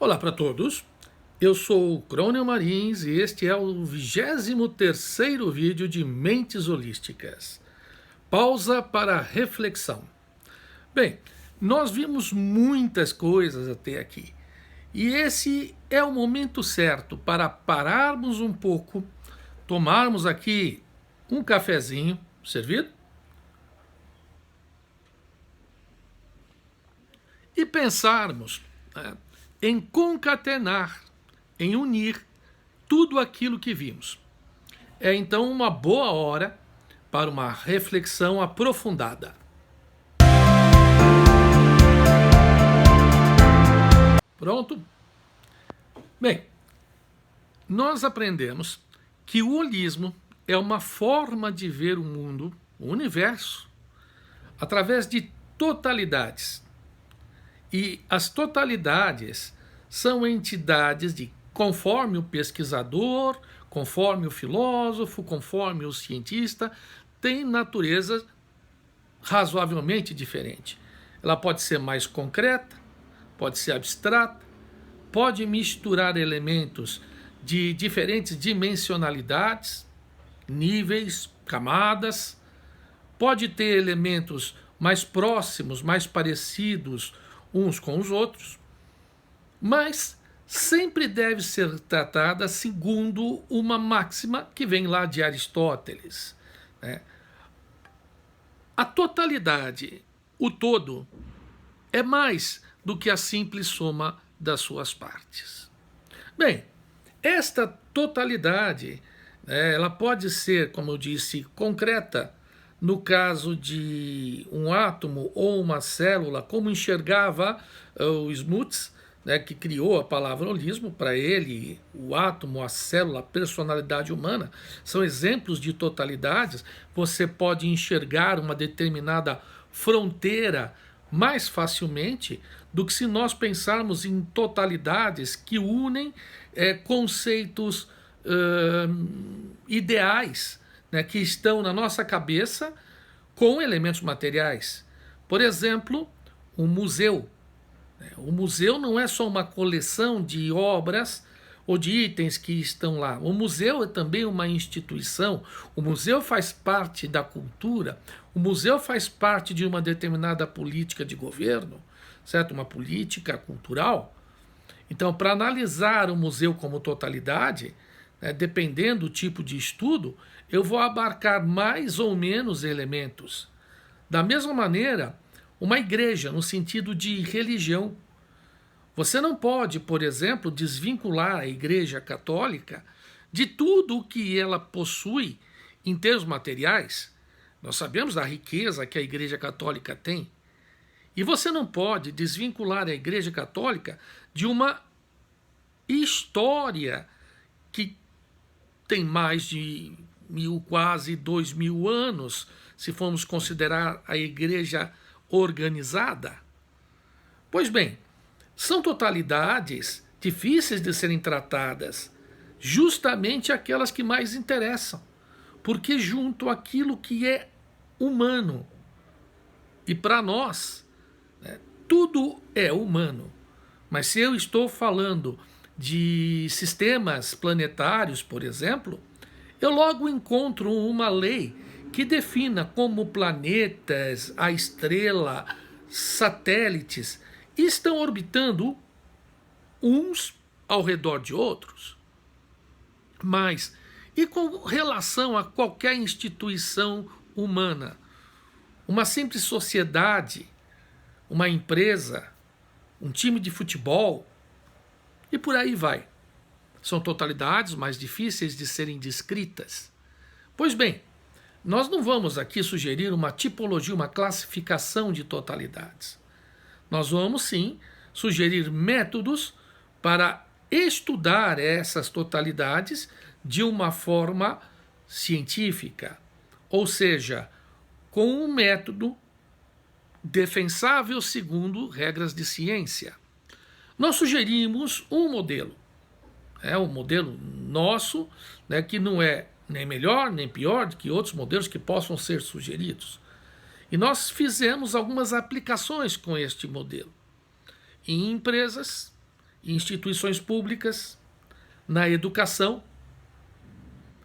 Olá para todos, eu sou o Crônio Marins e este é o 23º vídeo de Mentes Holísticas. Pausa para reflexão. Bem, nós vimos muitas coisas até aqui e esse é o momento certo para pararmos um pouco, tomarmos aqui um cafezinho, servido? E pensarmos, né, em concatenar, em unir tudo aquilo que vimos. É então uma boa hora para uma reflexão aprofundada. Pronto? Bem, nós aprendemos que o holismo é uma forma de ver o mundo, o universo, através de totalidades. E as totalidades são entidades de, conforme o pesquisador, conforme o filósofo, conforme o cientista, tem natureza razoavelmente diferente. Ela pode ser mais concreta, pode ser abstrata, pode misturar elementos de diferentes dimensionalidades, níveis, camadas, pode ter elementos mais próximos, mais parecidos uns com os outros, mas sempre deve ser tratada segundo uma máxima que vem lá de Aristóteles, né? A totalidade, o todo, é mais do que a simples soma das suas partes. Bem, esta totalidade, ela pode ser, como eu disse, concreta, no caso de um átomo ou uma célula, como enxergava o Smuts, né, que criou a palavra holismo. Para ele, o átomo, a célula, a personalidade humana são exemplos de totalidades. Você pode enxergar uma determinada fronteira mais facilmente do que se nós pensarmos em totalidades que unem conceitos ideais, né, que estão na nossa cabeça com elementos materiais. Por exemplo, um museu. O museu não é só uma coleção de obras ou de itens que estão lá. O museu é também uma instituição. O museu faz parte da cultura. O museu faz parte de uma determinada política de governo, certo? Uma política cultural. Então, para analisar o museu como totalidade, dependendo do tipo de estudo, eu vou abarcar mais ou menos elementos. Da mesma maneira, uma igreja, no sentido de religião. Você não pode, por exemplo, desvincular a Igreja Católica de tudo o que ela possui em termos materiais. Nós sabemos da riqueza que a Igreja Católica tem. E você não pode desvincular a Igreja Católica de uma história que tem mais de quase 2.000 anos, se formos considerar a igreja organizada. Pois bem, são totalidades difíceis de serem tratadas, justamente aquelas que mais interessam, porque juntam aquilo que é humano. E para nós, tudo é humano. Mas se eu estou falando de sistemas planetários, por exemplo, eu logo encontro uma lei que defina como planetas, a estrela, satélites estão orbitando uns ao redor de outros. Mas, e com relação a qualquer instituição humana? Uma simples sociedade, uma empresa, um time de futebol, e por aí vai. São totalidades mais difíceis de serem descritas. Pois bem, nós não vamos aqui sugerir uma tipologia, uma classificação de totalidades. Nós vamos, sim, sugerir métodos para estudar essas totalidades de uma forma científica, ou seja, com um método defensável segundo regras de ciência. Nós sugerimos um modelo. É um modelo nosso, né, que não é nem melhor nem pior do que outros modelos que possam ser sugeridos. E nós fizemos algumas aplicações com este modelo em empresas, em instituições públicas, na educação.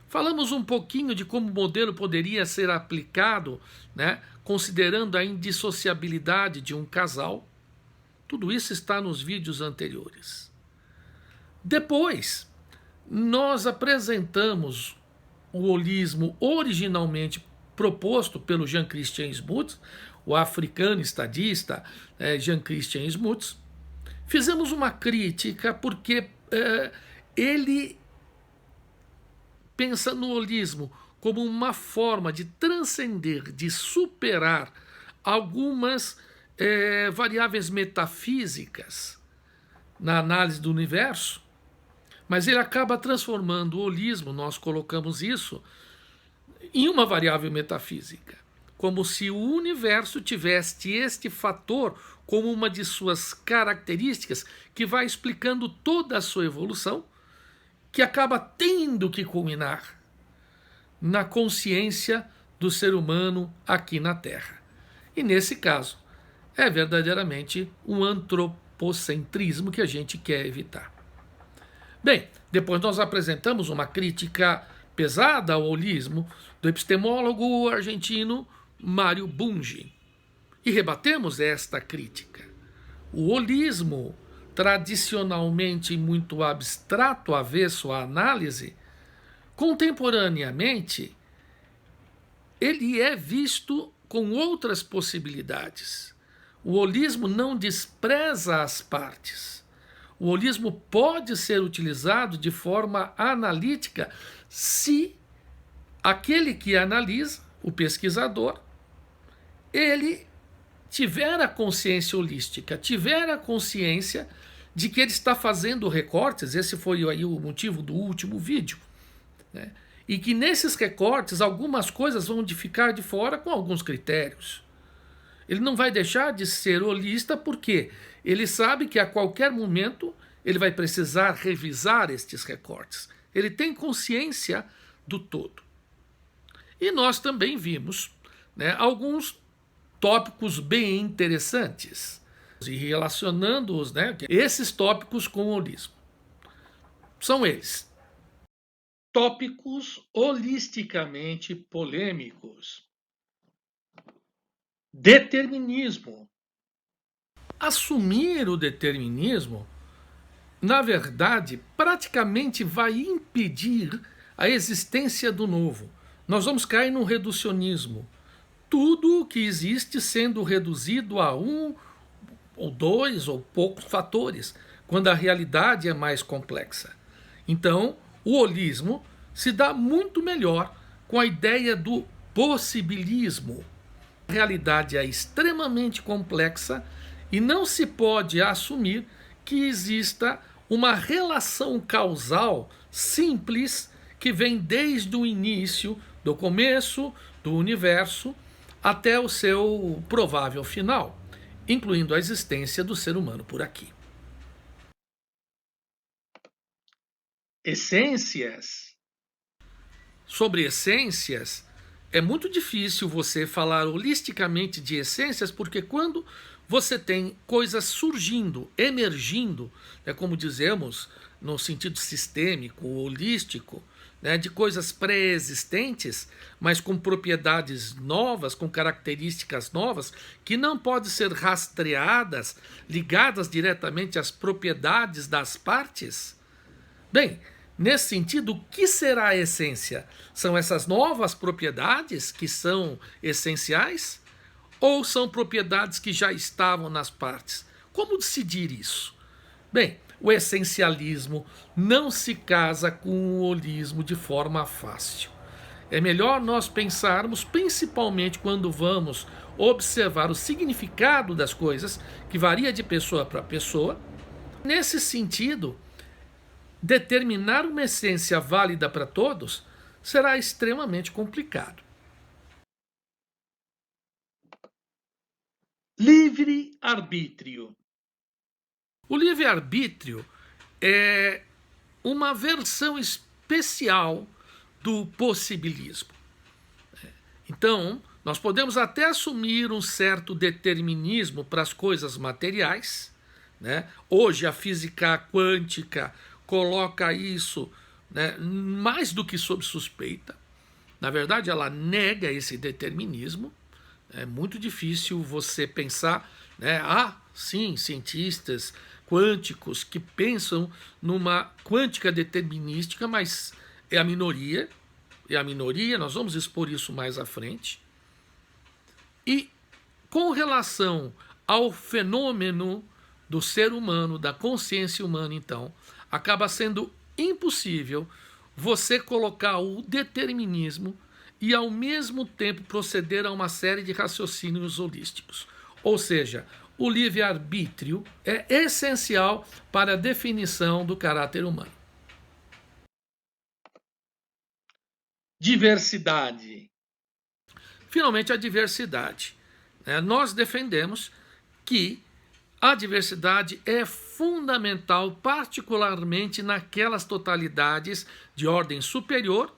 Falamos um pouquinho de como o modelo poderia ser aplicado, né, considerando a indissociabilidade de um casal. Tudo isso está nos vídeos anteriores. Depois, nós apresentamos o holismo originalmente proposto pelo Jean-Christian Smuts, o africano estadista Jean-Christian Smuts. Fizemos uma crítica porque ele pensa no holismo como uma forma de transcender, de superar algumas variáveis metafísicas na análise do universo, mas ele acaba transformando o holismo, nós colocamos isso, em uma variável metafísica, como se o universo tivesse este fator como uma de suas características que vai explicando toda a sua evolução, que acaba tendo que culminar na consciência do ser humano aqui na Terra. E nesse caso, é verdadeiramente um antropocentrismo que a gente quer evitar. Bem, depois nós apresentamos uma crítica pesada ao holismo do epistemólogo argentino Mário Bunge e rebatemos esta crítica. O holismo, tradicionalmente muito abstrato, avesso à análise, contemporaneamente ele é visto com outras possibilidades. O holismo não despreza as partes. O holismo pode ser utilizado de forma analítica se aquele que analisa, o pesquisador, ele tiver a consciência holística, tiver a consciência de que ele está fazendo recortes, esse foi aí o motivo do último vídeo, né? E que nesses recortes algumas coisas vão ficar de fora com alguns critérios. Ele não vai deixar de ser holista porque ele sabe que a qualquer momento ele vai precisar revisar estes recortes. Ele tem consciência do todo. E nós também vimos, né, alguns tópicos bem interessantes e relacionando-os, né, esses tópicos com o holismo. São eles: tópicos holisticamente polêmicos. Determinismo. Assumir o determinismo, na verdade, praticamente vai impedir a existência do novo. Nós vamos cair num reducionismo. Tudo o que existe sendo reduzido a um ou dois ou poucos fatores, quando a realidade é mais complexa. Então, o holismo se dá muito melhor com a ideia do possibilismo. A realidade é extremamente complexa e não se pode assumir que exista uma relação causal simples que vem desde o início, do começo do universo, até o seu provável final, incluindo a existência do ser humano por aqui. Essências. Sobre essências, é muito difícil você falar holisticamente de essências, porque quando você tem coisas surgindo, emergindo, como dizemos no sentido sistêmico, holístico, de coisas pré-existentes, mas com propriedades novas, com características novas, que não podem ser rastreadas, ligadas diretamente às propriedades das partes. Bem, nesse sentido, o que será a essência? São essas novas propriedades que são essenciais? Ou são propriedades que já estavam nas partes? Como decidir isso? Bem, o essencialismo não se casa com o holismo de forma fácil. É melhor nós pensarmos, principalmente quando vamos observar o significado das coisas, que varia de pessoa para pessoa. Nesse sentido, determinar uma essência válida para todos será extremamente complicado. Livre-arbítrio. O livre-arbítrio é uma versão especial do possibilismo. Então, nós podemos até assumir um certo determinismo para as coisas materiais, né? Hoje a física quântica coloca isso, né, mais do que sob suspeita. Na verdade, ela nega esse determinismo. É muito difícil você pensar, né? Sim, cientistas quânticos que pensam numa quântica determinística, mas é a minoria. É a minoria, nós vamos expor isso mais à frente. E com relação ao fenômeno do ser humano, da consciência humana, então, acaba sendo impossível você colocar o determinismo e, ao mesmo tempo, proceder a uma série de raciocínios holísticos. Ou seja, o livre-arbítrio é essencial para a definição do caráter humano. Diversidade. Finalmente, a diversidade. Nós defendemos que a diversidade é fundamental, particularmente naquelas totalidades de ordem superior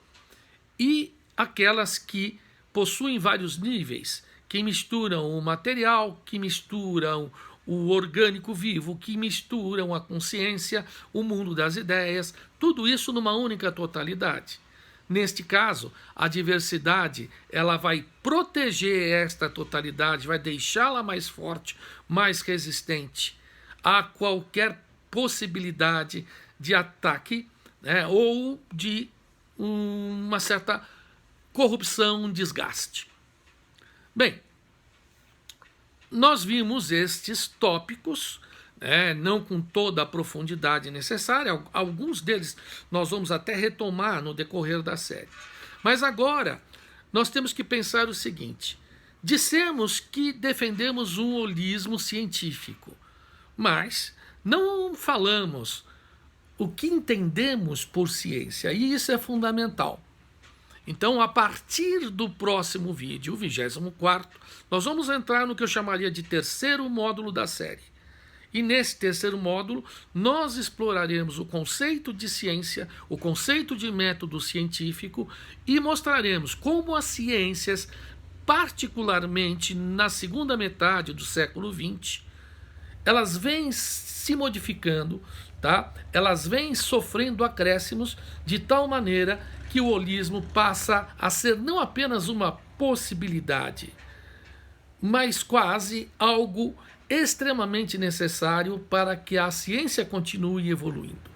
e aquelas que possuem vários níveis, que misturam o material, que misturam o orgânico vivo, que misturam a consciência, o mundo das ideias, tudo isso numa única totalidade. Neste caso, a diversidade ela vai proteger esta totalidade, vai deixá-la mais forte, mais resistente a qualquer possibilidade de ataque, né, ou de uma certa corrupção, desgaste. Bem, nós vimos estes tópicos, não com toda a profundidade necessária, alguns deles nós vamos até retomar no decorrer da série. Mas agora nós temos que pensar o seguinte: dissemos que defendemos um holismo científico, mas não falamos o que entendemos por ciência, e isso é fundamental. Então, a partir do próximo vídeo, o 24º, nós vamos entrar no que eu chamaria de terceiro módulo da série. E nesse terceiro módulo, nós exploraremos o conceito de ciência, o conceito de método científico e mostraremos como as ciências, particularmente na segunda metade do século XX, elas vêm se modificando, tá? Elas vêm sofrendo acréscimos de tal maneira que o holismo passa a ser não apenas uma possibilidade, mas quase algo extremamente necessário para que a ciência continue evoluindo.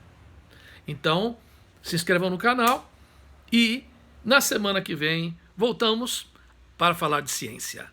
Então, se inscrevam no canal e na semana que vem voltamos para falar de ciência.